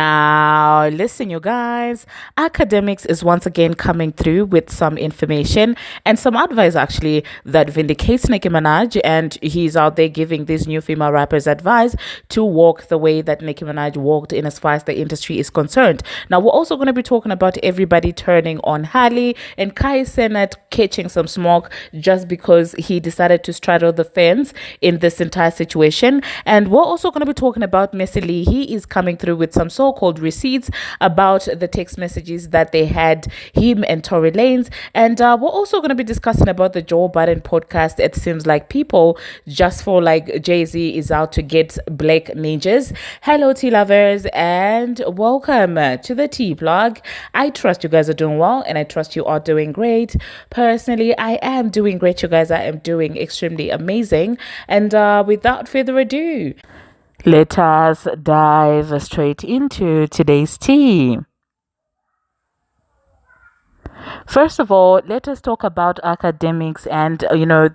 Now, listen, you guys, Academics is once again coming through with some information and some advice actually that vindicates Nicki Minaj. And he's out there giving these new female rappers advice to walk the way that Nicki Minaj walked in as far as the industry is concerned. Now, we're also going to be talking about everybody turning on Halle and Kai Cenat catching some smoke just because he decided to straddle the fence in this entire situation. And we're also going to be talking about Messi Lee. He is coming through with some so-called receipts about the text messages that they had, him and Tory Lanez. And we're also going to be discussing about the Joe Biden podcast. It seems like people just feel like Jay-Z is out to get black ninjas. Hello, tea lovers, and welcome to the tea blog. I trust you guys are doing well, and I trust you are doing great. Personally, I am doing great, you guys. I am doing extremely amazing. And without further ado, let us dive straight into today's tea. First of all, let us talk about Academics and,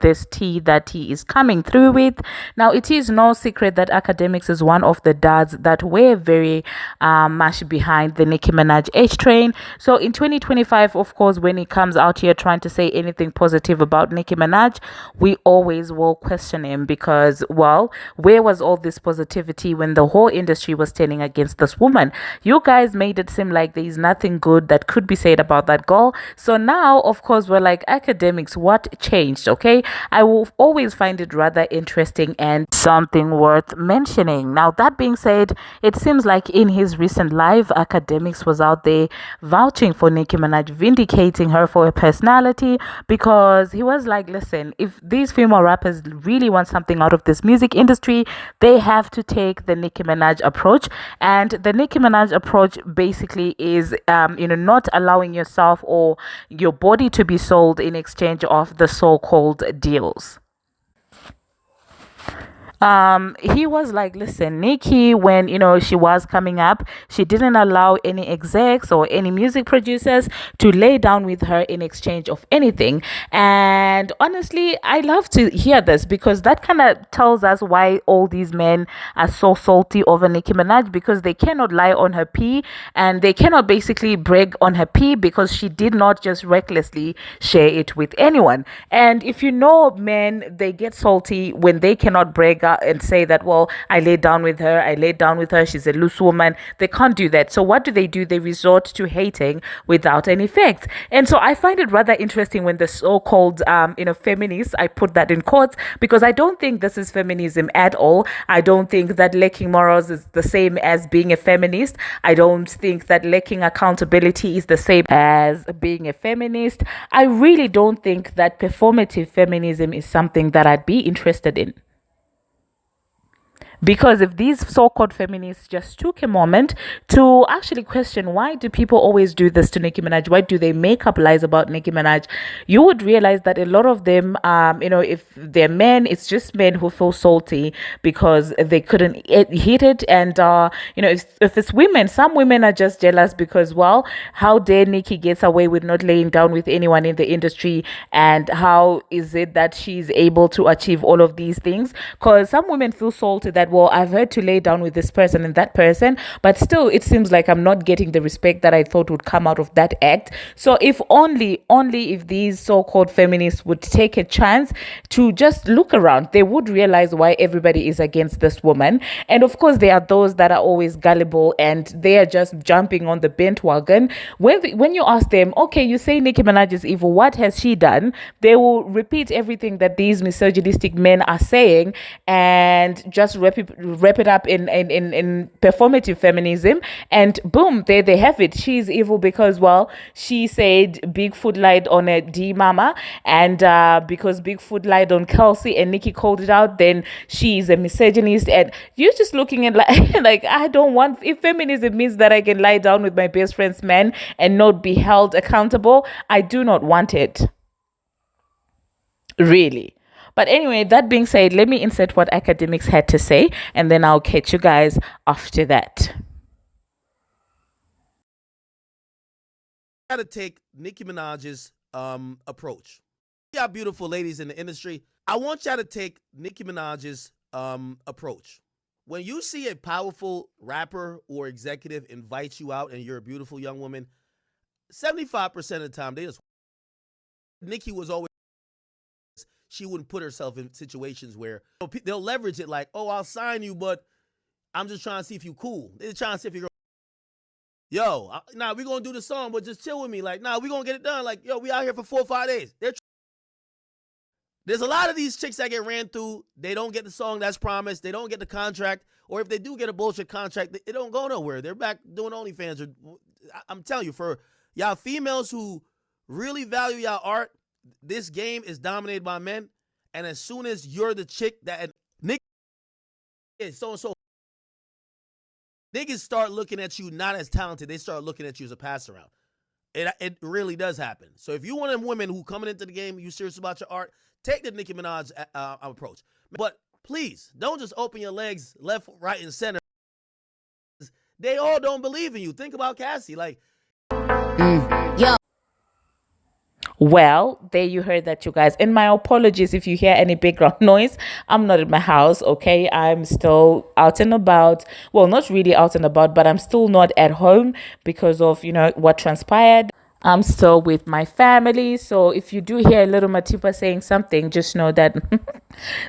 this tea that he is coming through with. Now, it is no secret that Academics is one of the dads that were very much behind the Nicki Minaj H train. So in 2025, of course, when he comes out here trying to say anything positive about Nicki Minaj, we always will question him because, well, where was all this positivity when the whole industry was turning against this woman? You guys made it seem like there is nothing good that could be said about that girl. So now, of course, we're like, Academics, what changed? Okay, I will always find it rather interesting and something worth mentioning. Now, that being said, it seems like in his recent live, Academics was out there vouching for Nicki Minaj, vindicating her for her personality, because he was like, listen, if these female rappers really want something out of this music industry, they have to take the Nicki Minaj approach. And the Nicki Minaj approach basically is, not allowing yourself or your body to be sold in exchange of the so-called deals. He was like, listen, Nicki, when she was coming up, she didn't allow any execs or any music producers to lay down with her in exchange of anything. And honestly, I love to hear this because that kind of tells us why all these men are so salty over Nicki Minaj, because they cannot lie on her pee and they cannot basically brag on her pee because she did not just recklessly share it with anyone. And if you know men, they get salty when they cannot brag and say that, well, I laid down with her, she's a loose woman. They can't do that. So what do? They resort to hating without any facts. And so I find it rather interesting when the so-called feminists, I put that in quotes, because I don't think this is feminism at all. I don't think that lacking morals is the same as being a feminist. I don't think that lacking accountability is the same as being a feminist. I really don't think that performative feminism is something that I'd be interested in. Because if these so-called feminists just took a moment to actually question, why do people always do this to Nicki Minaj? Why do they make up lies about Nicki Minaj? You would realize that a lot of them, if they're men, it's just men who feel salty because they couldn't hit it. And, if it's women, some women are just jealous because, well, how dare Nicki gets away with not laying down with anyone in the industry? And how is it that she's able to achieve all of these things? Because some women feel salty that, well, I've heard to lay down with this person and that person, but still it seems like I'm not getting the respect that I thought would come out of that act. So if only if these so-called feminists would take a chance to just look around, they would realize why everybody is against this woman. And of course, there are those that are always gullible and they are just jumping on the bandwagon. When you ask them, okay, you say Nicki Minaj is evil, what has she done? They will repeat everything that these misogynistic men are saying and just wrap it up in performative feminism, and boom, there they have it. She's evil because, well, she said Bigfoot lied on a D mama, and because Bigfoot lied on Kelsey and Nicki called it out, then she's a misogynist. And you're just looking at like I don't want, if feminism means that I can lie down with my best friend's man and not be held accountable, I do not want it, really. But anyway, that being said, let me insert what Academics had to say, and then I'll catch you guys after that. Got to take Nicki Minaj's approach. Y'all beautiful ladies in the industry, I want y'all to take Nicki Minaj's approach. when you see a powerful rapper or executive invite you out and you're a beautiful young woman, 75% of the time they just. Nicki was always. She wouldn't put herself in situations where they'll leverage it like, oh, I'll sign you, but I'm just trying to see if you cool. They're trying to see if you're. Yo, nah, we gonna do the song, but just chill with me. Like, nah, we gonna get it done. Like, yo, we out here for 4 or 5 days. There's a lot of these chicks that get ran through. They don't get the song that's promised. They don't get the contract. Or if they do get a bullshit contract, it don't go nowhere. They're back doing OnlyFans. I'm telling you, for y'all females who really value y'all art, this game is dominated by men. And as soon as you're the chick that Nick is so-and-so, niggas start looking at you not as talented. They start looking at you as a pass around. It really does happen. So if you want them women who coming into the game, you serious about your art, take the Nicki Minaj approach. But please, don't just open your legs left, right, and center. They all don't believe in you. Think about Cassie. Like, yo. Well, there you heard that, you guys. And my apologies if you hear any background noise. I'm not in my house, okay? I'm still out and about. Well, not really out and about, but I'm still not at home because of, what transpired. I'm still with my family. So if you do hear a little Matipa saying something, just know that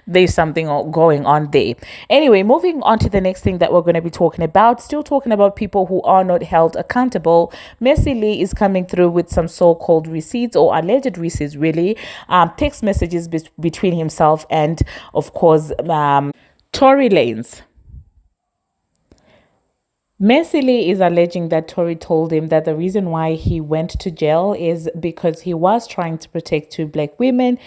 there's something going on there. Anyway, moving on to the next thing that we're going to be talking about. Still talking about people who are not held accountable. Messi Lee is coming through with some so-called receipts, or alleged receipts, really. Text messages between himself and, of course, Tory Lanez. Messi Lee is alleging that Tory told him that the reason why he went to jail is because he was trying to protect 2 black women.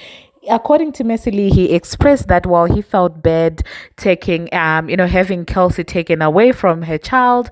According to Messi Lee, he expressed that while he felt bad taking, having Kelsey taken away from her child,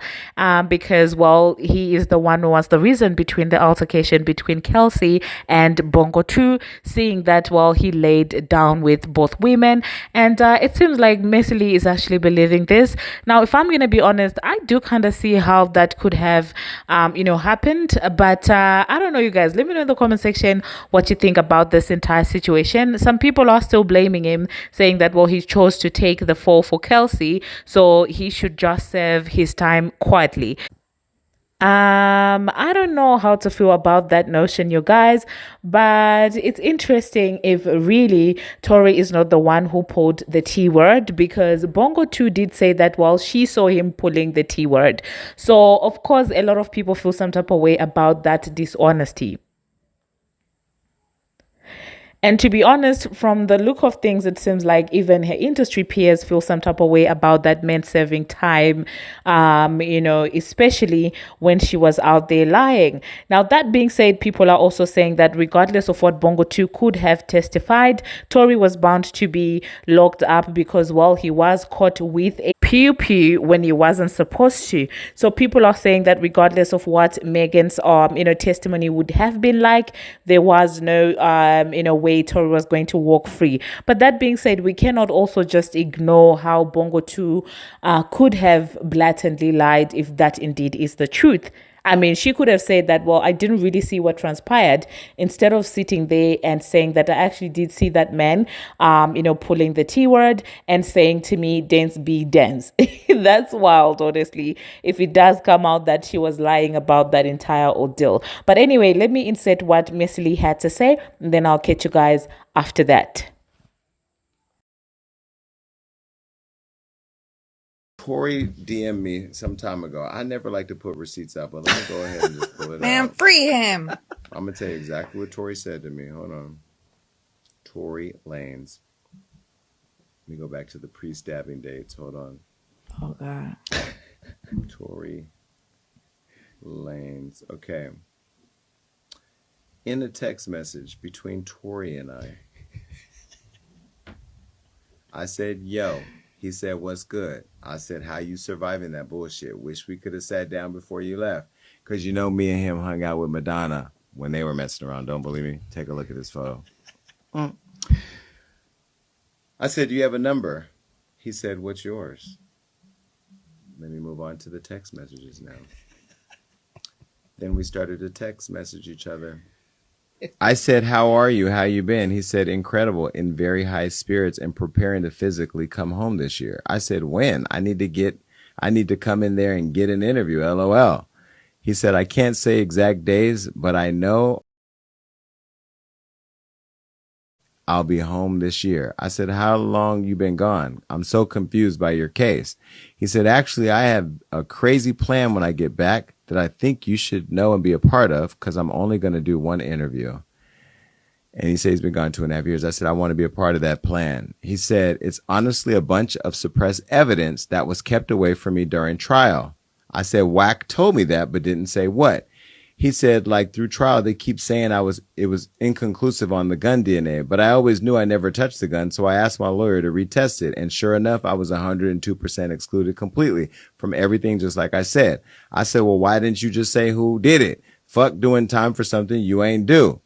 because, well, he is the one who was the reason between the altercation between Kelsey and Bongo 2, seeing that, well, he laid down with both women. And it seems like Messi Lee is actually believing this. Now, if I'm going to be honest, I do kind of see how that could have, happened. But I don't know, you guys. Let me know in the comment section what you think about this entire situation. Some people are still blaming him, saying that, well, he chose to take the fall for Kelsey, so he should just serve his time quietly. I don't know how to feel about that notion, you guys, but it's interesting if really Tory is not the one who pulled the T word, because Bongo 2 did say that, well, she saw him pulling the T word. So, of course, a lot of people feel some type of way about that dishonesty. And to be honest, from the look of things, it seems like even her industry peers feel some type of way about that man serving time, especially when she was out there lying. Now, that being said, people are also saying that regardless of what Bongo 2 could have testified, Tory was bound to be locked up because, well, he was caught with a pew when he wasn't supposed to. So people are saying that regardless of what Megan's testimony would have been like, there was no way Tory was going to walk free. But that being said, we cannot also just ignore how Bongo 2 could have blatantly lied if that indeed is the truth. I mean, she could have said that, well, I didn't really see what transpired, instead of sitting there and saying that I actually did see that man, pulling the T word and saying to me, dance, be dance. That's wild, honestly, if it does come out that she was lying about that entire ordeal. But anyway, let me insert what Messi Lee had to say, and then I'll catch you guys after that. Tory DM'd me some time ago. I never like to put receipts out, but let me go ahead and just pull it out. Man, free him. I'm going to tell you exactly what Tory said to me. Hold on. Tory Lanez. Let me go back to the pre-stabbing dates. Hold on. Oh, God. Tory Lanez. Okay. In a text message between Tory and I said, yo. He said, what's good? I said, how you surviving that bullshit? Wish we could have sat down before you left. Because me and him hung out with Madonna when they were messing around. Don't believe me? Take a look at this photo. I said, do you have a number? He said, what's yours? Let me move on to the text messages now. Then we started to text message each other. I said, how are you? How you been? He said, incredible, in very high spirits and preparing to physically come home this year. I said, when? I need to come in there and get an interview. LOL. He said, I can't say exact days, but I know I'll be home this year. I said, how long you been gone? I'm so confused by your case. He said, actually, I have a crazy plan when I get back that I think you should know and be a part of because I'm only going to do one interview. And he said he's been gone 2.5 years. I said, I want to be a part of that plan. He said, it's honestly a bunch of suppressed evidence that was kept away from me during trial. I said, Wack told me that, but didn't say what. He said, like, through trial, they keep saying it was inconclusive on the gun DNA, but I always knew I never touched the gun, so I asked my lawyer to retest it, and sure enough, I was 102% excluded completely from everything, just like I said. I said, well, why didn't you just say who did it? Fuck doing time for something you ain't do.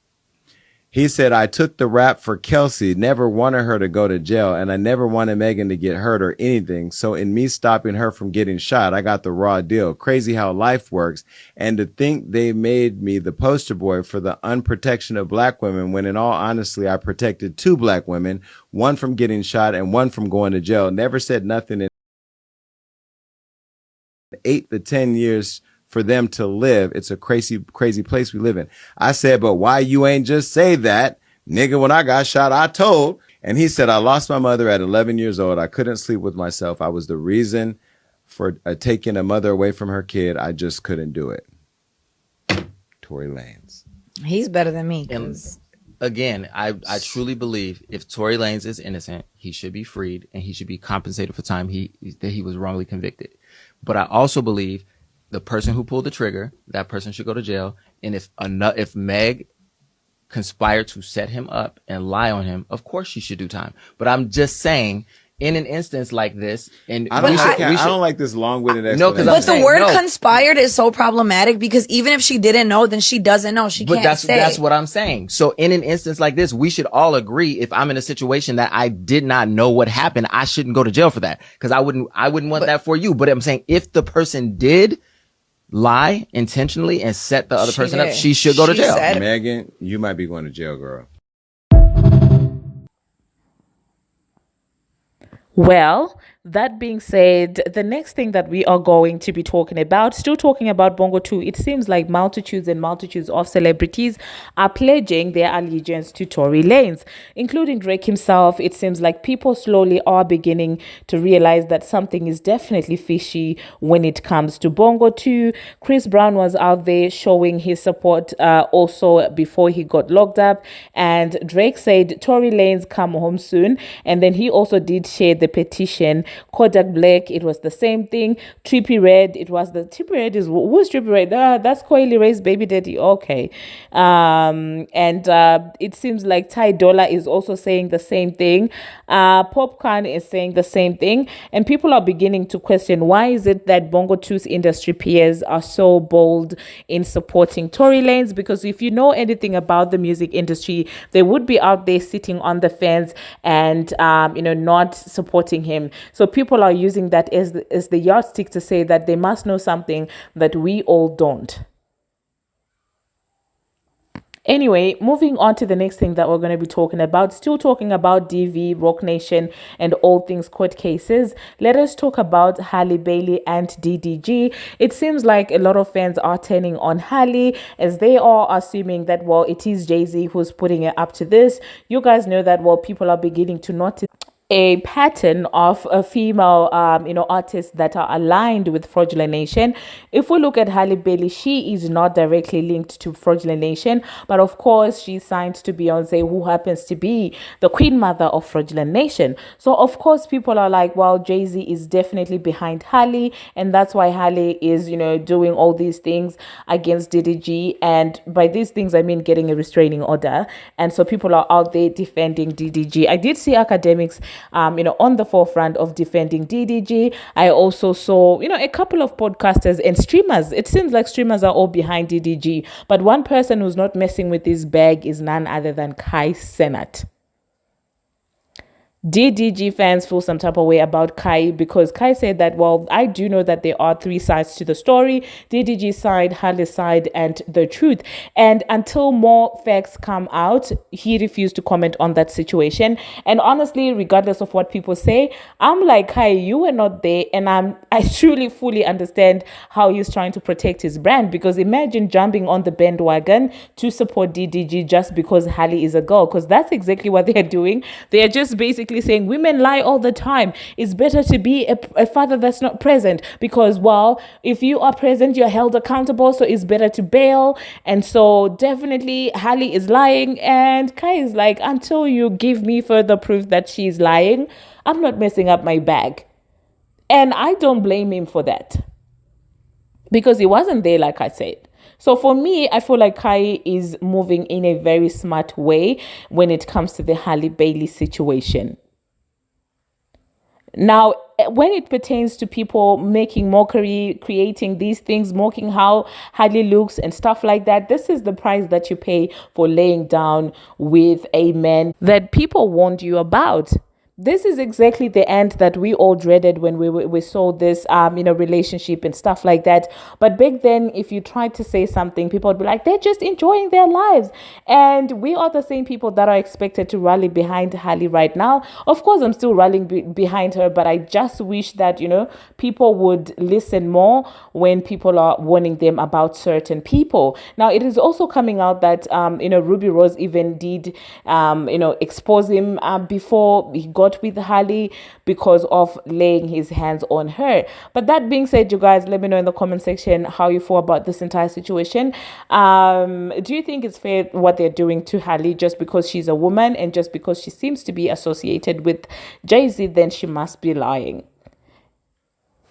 He said, I took the rap for Kelsey, never wanted her to go to jail, and I never wanted Megan to get hurt or anything. So in me stopping her from getting shot, I got the raw deal. Crazy how life works. And to think they made me the poster boy for the unprotection of black women, when in all honesty, I protected 2 black women, one from getting shot and one from going to jail. Never said nothing in 8 to 10 years for them to live. It's a crazy, crazy place we live in. I said, but why you ain't just say that? Nigga, when I got shot, I told. And he said, I lost my mother at 11 years old. I couldn't sleep with myself. I was the reason for taking a mother away from her kid. I just couldn't do it. Tory Lanez. He's better than me. And again, I truly believe if Tory Lanez is innocent, he should be freed and he should be compensated for time that he was wrongly convicted. But I also believe the person who pulled the trigger, that person should go to jail. And if Meg conspired to set him up and lie on him, of course she should do time. But I'm just saying, in an instance like this, and I don't like this long-winded explanation. No, because but the word conspired is so problematic because even if she didn't know, then she doesn't know. She can't say. That's what I'm saying. So in an instance like this, we should all agree, if I'm in a situation that I did not know what happened, I shouldn't go to jail for that. Because I wouldn't want that for you. But I'm saying if the person did lie intentionally and set the other person up, she should go to jail. Megan, you might be going to jail, girl. Well, that being said, the next thing that we are going to be talking about, still talking about Bongo 2, it seems like multitudes and multitudes of celebrities are pledging their allegiance to Tory Lanez, including Drake himself. It seems like people slowly are beginning to realize that something is definitely fishy when it comes to Bongo 2. Chris Brown was out there showing his support also before he got locked up, and Drake said, Tory Lanez, come home soon. And then he also did share the petition. Kodak Black, it was the same thing. Trippie Redd, Trippie Redd is, who's Trippie Redd? That's Coily Ray's baby daddy. Okay. It seems like Ty Dolla is also saying the same thing. Popcorn is saying the same thing. And people are beginning to question, why is it that Bongo 2's industry peers are so bold in supporting Tory Lanez? Because if you know anything about the music industry, they would be out there sitting on the fence and, not supporting him. So people are using that as the yardstick to say that they must know something that we all don't. Anyway, moving on to the next thing that we're going to be talking about, still talking about DV, Rock Nation, and all things court cases. Let us talk about Halle Bailey and DDG. It seems like a lot of fans are turning on Halle as they are assuming that, well, it is Jay-Z who's putting it up to this. You guys know that, well, people are beginning to notice a pattern of a female, artists that are aligned with Fraudulent Nation. If we look at Halle Bailey, she is not directly linked to Fraudulent Nation, but of course she's signed to Beyonce, who happens to be the queen mother of Fraudulent Nation. So of course people are like, well, Jay-Z is definitely behind Halle, and that's why Halle is, doing all these things against DDG. And by these things, I mean getting a restraining order. And so people are out there defending DDG. I did see Akademiks on the forefront of defending DDG. I also saw, a couple of podcasters and streamers. It seems like streamers are all behind DDG. But one person who's not messing with his bag is none other than Kai Cenat. DDG fans feel some type of way about Kai because Kai said that, well, I do know that there are three sides to the story: DDG side, Halle's side, and the truth. And until more facts come out, he refused to comment on that situation. And honestly, regardless of what people say, I'm like, Kai, you were not there, and I truly fully understand how he's trying to protect his brand, because imagine jumping on the bandwagon to support DDG just because Halle is a girl, because that's exactly what they're doing. They're just basically saying women lie all the time. It's better to be a father that's not present because, well, if you are present, you're held accountable, so it's better to bail. And so definitely Halle is lying, and Kai is like, until you give me further proof that she's lying, I'm not messing up my bag. And I don't blame him for that, because he wasn't there, like I said. So for me, I feel like Kai is moving in a very smart way when it comes to the Halle Bailey situation. Now, when it pertains to people making mockery, creating these things, mocking how Halle looks and stuff like that, this is the price that you pay for laying down with a man that people warned you about. This is exactly the end that we all dreaded when we saw this relationship and stuff like that. But back then, if you tried to say something, people would be like, they're just enjoying their lives. And we are the same people that are expected to rally behind Halle right now. Of course, I'm still rallying behind her, but I just wish that, people would listen more when people are warning them about certain people. Now, it is also coming out that, Ruby Rose even did, expose him before he got with Halle because of laying his hands on her. But that being said, you guys, let me know in the comment section how you feel about this entire situation. Do you think it's fair what they're doing to Halle just because she's a woman and just because she seems to be associated with Jay-Z, then she must be lying?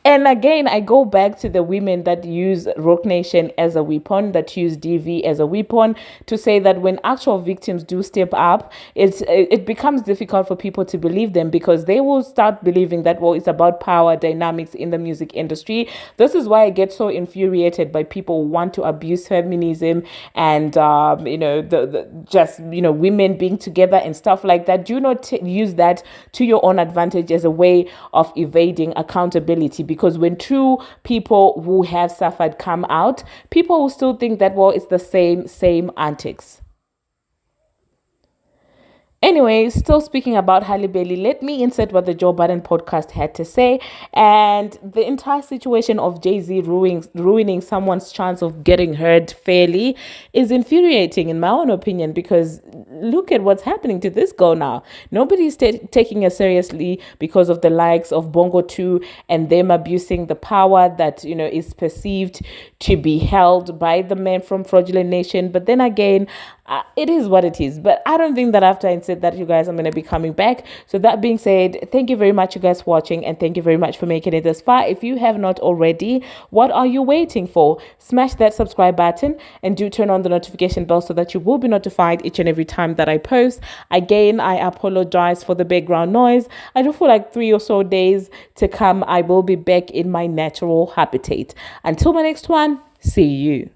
And again, I go back to the women that use Rock Nation as a weapon, that use DV as a weapon, to say that when actual victims do step up, it becomes difficult for people to believe them, because they will start believing that, well, it's about power dynamics in the music industry. This is why I get so infuriated by people who want to abuse feminism and, women being together and stuff like that. Do not use that to your own advantage as a way of evading accountability. Because when true people who have suffered come out, people will still think that, well, it's the same antics. Anyway, still speaking about Halle Bailey, let me insert what the Joe Budden podcast had to say. And the entire situation of Jay-Z ruining someone's chance of getting heard fairly is infuriating, in my own opinion, because look at what's happening to this girl now. Nobody's taking her seriously because of the likes of Bongo 2 and them abusing the power that, is perceived to be held by the men from Fraudulent Nation. But then again, it is what it is. But I don't think that after I said that, you guys, I'm going to be coming back. So that being said, thank you very much, you guys, for watching, and thank you very much for making it this far. If you have not already, what are you waiting for? Smash that subscribe button and do turn on the notification bell so that you will be notified each and every time that I post. Again, I apologize for the background noise. I do feel like 3 or so days to come, I will be back in my natural habitat. Until my next one, see you.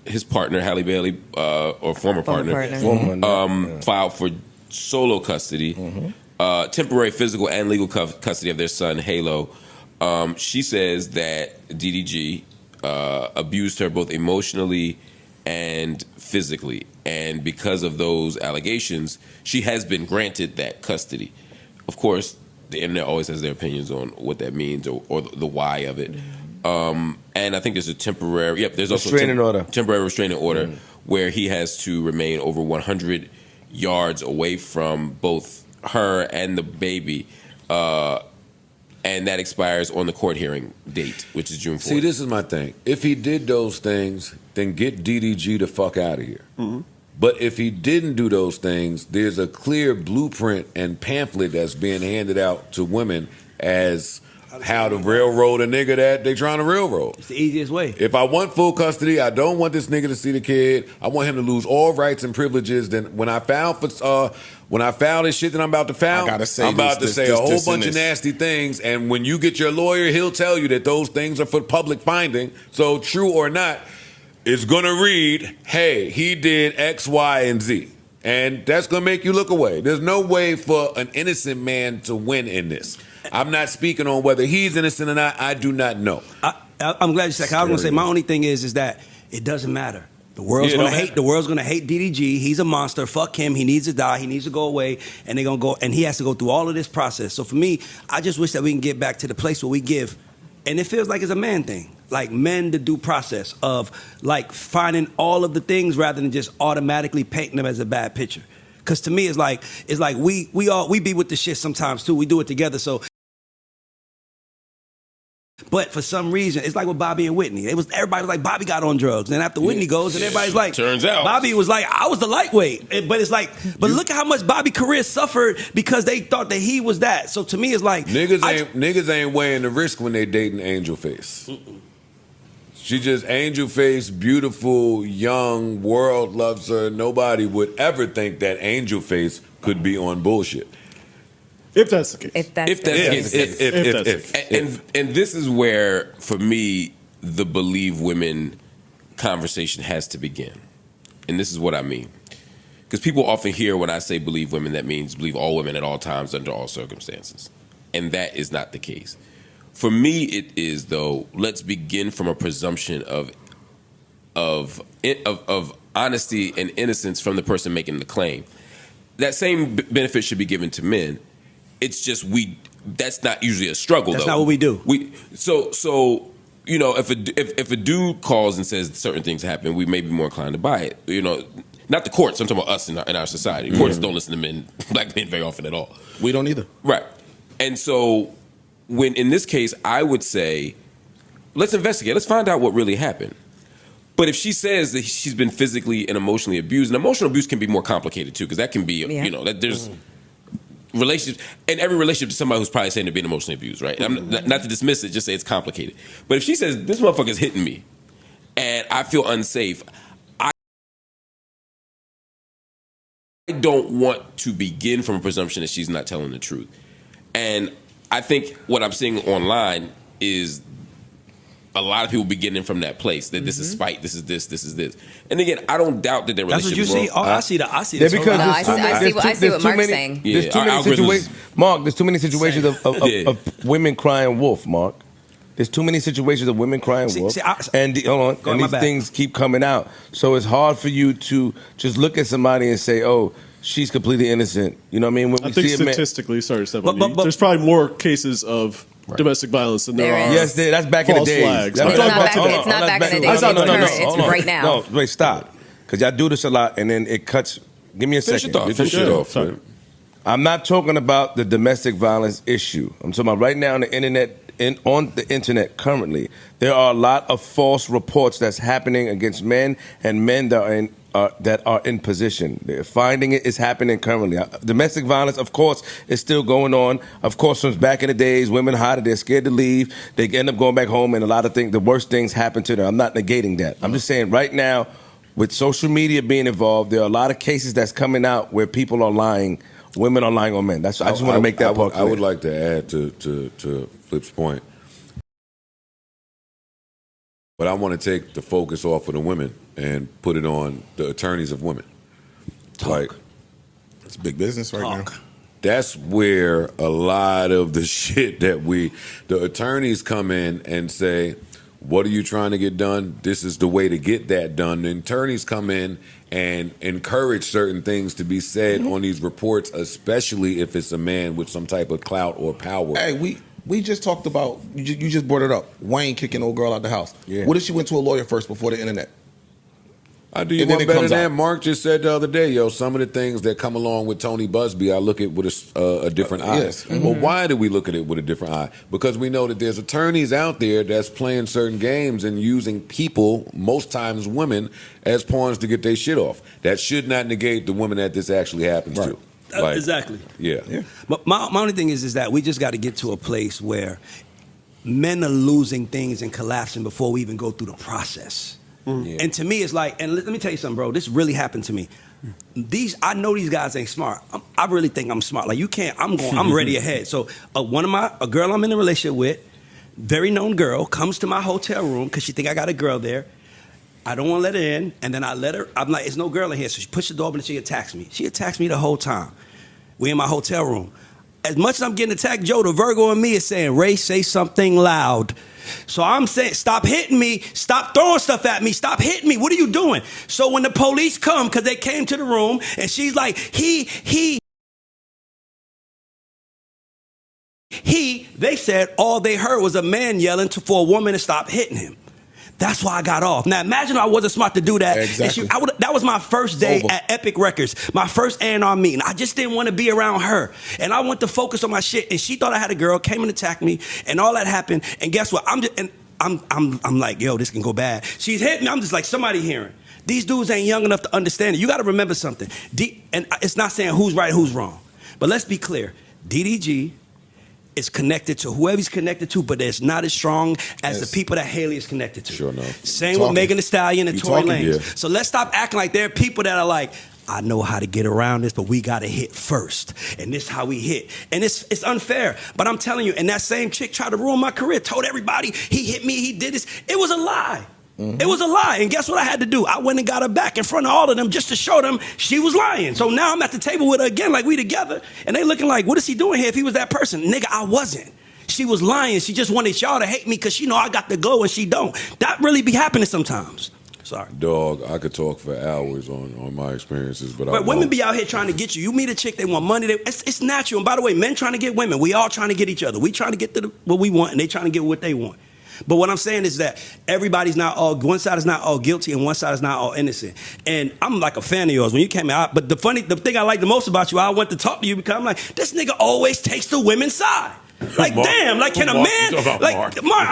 His partner, Halle Bailey, or former partner, filed for solo custody, temporary physical and legal custody of their son, Halo. She says that DDG abused her both emotionally and physically. And because of those allegations, she has been granted that custody. Of course, the internet always has their opinions on what that means or the why of it. And I think there's a temporary, there's also temporary restraining order where he has to remain over 100 yards away from both her and the baby. And that expires on the court hearing date, which is June 4th. See, this is my thing. If he did those things, then get DDG the fuck out of here. But if he didn't do those things, there's a clear blueprint and pamphlet that's being handed out to women as how to railroad a nigga that they trying to railroad. It's the easiest way. If I want full custody, I don't want this nigga to see the kid. I want him to lose all rights and privileges. Then when I file this shit that I'm about to file, I'm about to say a whole bunch of nasty things. And when you get your lawyer, he'll tell you that those things are for public finding. So true or not, it's gonna read, hey, he did X, Y, and Z. And that's going to make you look away. There's no way for an innocent man to win in this. I'm not speaking on whether he's innocent or not. I do not know. I'm glad you said. I was going to say my only thing is that it doesn't matter. The world's gonna hate. The world's gonna hate DDG. He's a monster. Fuck him. He needs to die. He needs to go away. And they're gonna go. And he has to go through all of this process. So for me, I just wish that we can get back to the place where we give. And it feels like it's a man thing, like men the due process of like finding all of the things rather than just automatically painting them as a bad picture. Because to me, it's like we be with the shit sometimes too. We do it together. So. But for some reason, it's like with Bobby and Whitney. Everybody was like, Bobby got on drugs. And after Whitney goes, and everybody's like, turns out Bobby was like, I was the lightweight. But it's like, but look at how much Bobby's career suffered because they thought that he was that. So to me, it's like niggas ain't weighing the risk when they dating Angel Face. She just Angel Face, beautiful, young, world loves her. Nobody would ever think that Angel Face could be on bullshit. If that's the case. If that's the case. And this is where, for me, the believe women conversation has to begin. And this is what I mean. Because people often hear when I say believe women, that means believe all women at all times under all circumstances. And that is not the case. For me, it is, though, let's begin from a presumption of honesty and innocence from the person making the claim. That same benefit should be given to men. It's just that's not usually a struggle. That's though. not what we do. So you know, if a dude calls and says certain things happen, we may be more inclined to buy it. You know, not the courts. I'm talking about us in our society. Mm-hmm. Courts don't listen to men, black men, very often at all. We don't either. Right. And so, when in this case, I would say, let's investigate. Let's find out what really happened. But if she says that she's been physically and emotionally abused, and emotional abuse can be more complicated too, because that can be, you know, that there's. Relationships, and every relationship to somebody who's probably saying they're being emotionally abused, right? I'm not to dismiss it, just say it's complicated. But if she says, this motherfucker's hitting me, and I feel unsafe, I don't want to begin from a presumption that she's not telling the truth. And I think what I'm seeing online is a lot of people beginning from that place, that this is spite, this is this, this is this. And again, I don't doubt that their relationship That's what you see? Oh, I see that. Yeah, because I see what Mark's saying. There's too many situations, Mark, there's too many situations of women crying wolf, Mark. There's too many situations of women crying wolf. And these things keep coming out. So it's hard for you to just look at somebody and say, oh, she's completely innocent. You know what I mean? When I think statistically, there's probably more cases of domestic violence than there are. Yes, that's back in the days. It's not back in the days. It's right now. No, wait, stop. Because y'all do this a lot, and then it cuts. Give me a second. Finish it off. I'm not talking about the domestic violence issue. I'm talking about right now on the internet. On the internet currently, there are a lot of false reports that's happening against men and men that are in position. They're finding it is happening currently. Domestic violence, of course, is still going on. Of course, from back in the days, women hide it, they're scared to leave. They end up going back home, and a lot of things, the worst things happen to them. I'm not negating that. I'm just saying right now, with social media being involved, there are a lot of cases that's coming out where people are lying. Women are lying on men. I just want to make that part clear. I would like to add to Flip's point. But I want to take the focus off of the women and put it on the attorneys of women. Like, it's big business now. That's where a lot of the shit that the attorneys come in and say, what are you trying to get done? This is the way to get that done. The attorneys come in and encourage certain things to be said on these reports, especially if it's a man with some type of clout or power. Hey, we just talked about, you just brought it up, Wayne kicking old girl out the house. Yeah. What if she went to a lawyer first before the internet? I do you one better than that. Mark just said the other day, some of the things that come along with Tony Busby, I look at with a different eye. Yes. Mm-hmm. Well, why do we look at it with a different eye? Because we know that there's attorneys out there that's playing certain games and using people, most times women, as pawns to get their shit off. That should not negate the woman that this actually happens to. Exactly. Yeah. But my only thing is that we just got to get to a place where men are losing things and collapsing before we even go through the process. Yeah. And to me, it's like, and let me tell you something, bro. This really happened to me. I know these guys ain't smart. I really think I'm smart. Like, you can't. I'm ready ahead. So a girl I'm in a relationship with, very known girl, comes to my hotel room because she think I got a girl there. I don't want to let her in. And then I let her, I'm like, there's no girl in here. So she pushed the door open and she attacks me. She attacks me the whole time. We in my hotel room. As much as I'm getting attacked, Joe, the Virgo in me is saying, Ray, say something loud. So I'm saying, stop hitting me. Stop throwing stuff at me. Stop hitting me. What are you doing? So when the police come, because they came to the room, and she's like, they said all they heard was a man yelling for a woman to stop hitting him. That's why I got off. Now, imagine I wasn't smart to do that. Exactly. That was my first day at Epic Records, my first A&R meeting. I just didn't want to be around her. And I went to focus on my shit. And she thought I had a girl, came and attacked me, and all that happened. And guess what? I'm like, yo, this can go bad. She's hitting me. I'm just like, somebody hearing. These dudes ain't young enough to understand it. You got to remember something. And it's not saying who's right, who's wrong. But let's be clear. DDG is connected to whoever he's connected to, but it's not as strong as the people that Haley is connected to. Sure enough. Same with Megan Thee Stallion and Tory Lanez. Yeah. So let's stop acting like there are people that are like, I know how to get around this, but we got to hit first. And this is how we hit. And it's unfair. But I'm telling you, and that same chick tried to ruin my career, told everybody, he hit me, he did this. It was a lie. Mm-hmm. It was a lie. And guess what I had to do? I went and got her back in front of all of them just to show them she was lying. So now I'm at the table with her again, like we together. And they looking like, what is he doing here if he was that person? Nigga, I wasn't. She was lying. She just wanted y'all to hate me because she know I got the glow and she don't. That really be happening sometimes. Sorry. Dog, I could talk for hours on my experiences, but women be out here trying to get you. You meet a chick, they want money. It's natural. And by the way, men trying to get women. We all trying to get each other. We trying to get to what we want, and they trying to get what they want. But what I'm saying is that everybody's not all, one side is not all guilty and one side is not all innocent. And I'm like a fan of yours when you came out. But the thing I like the most about you, I went to talk to you because I'm like, this nigga always takes the women's side. Like, Mark, damn, like, can a man, like, Mark,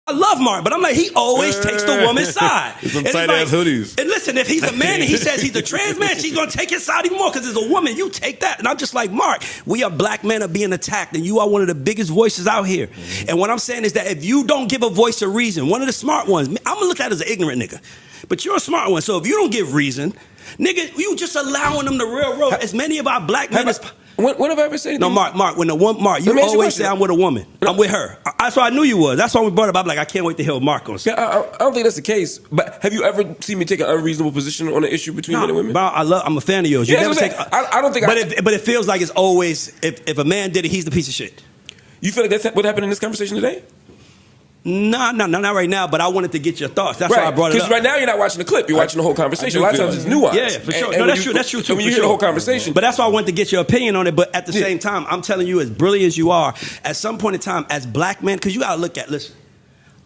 I love Mark, but I'm like, he always takes the woman's side. Some tight-ass hoodies. And listen, if he's a man and he says he's a trans man, she's going to take his side even more because as a woman, you take that. And I'm just like, Mark, we are black men are being attacked, and you are one of the biggest voices out here. Mm-hmm. And what I'm saying is that if you don't give a voice a reason, one of the smart ones, I'm going to look at it as an ignorant nigga, but you're a smart one. So if you don't give reason, nigga, you just allowing them to railroad as many of our black men as When have I ever said anything? No, Mark, when the one, Mark, you always say I'm with a woman. I'm with her. That's why I knew you was. That's why we brought it up. I'm like, I can't wait to hear what Mark goes. Yeah, I don't think that's the case. But have you ever seen me take an unreasonable position on an issue between men and women? I'm a fan of yours. You never take. I don't think. But it feels like it's always if a man did it, he's the piece of shit. You feel like that's what happened in this conversation today? No, not right now, but I wanted to get your thoughts. That's why I brought it up. Because right now you're not watching the clip, you're watching the whole conversation. A lot of times it's nuanced. Yeah, for sure. No, that's true. That's true too. When you hear the whole conversation. But that's why I wanted to get your opinion on it. But at the same time, I'm telling you, as brilliant as you are, at some point in time, as black men, because you got to look at, listen,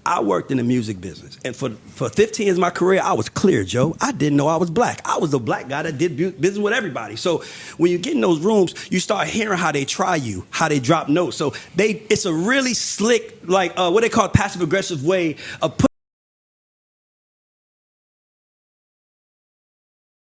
I worked in the music business. And for 15 years of my career, I was clear, Joe. I didn't know I was black. I was the black guy that did business with everybody. So when you get in those rooms, you start hearing how they try you, how they drop notes. So it's a really slick, like what they call passive-aggressive way of putting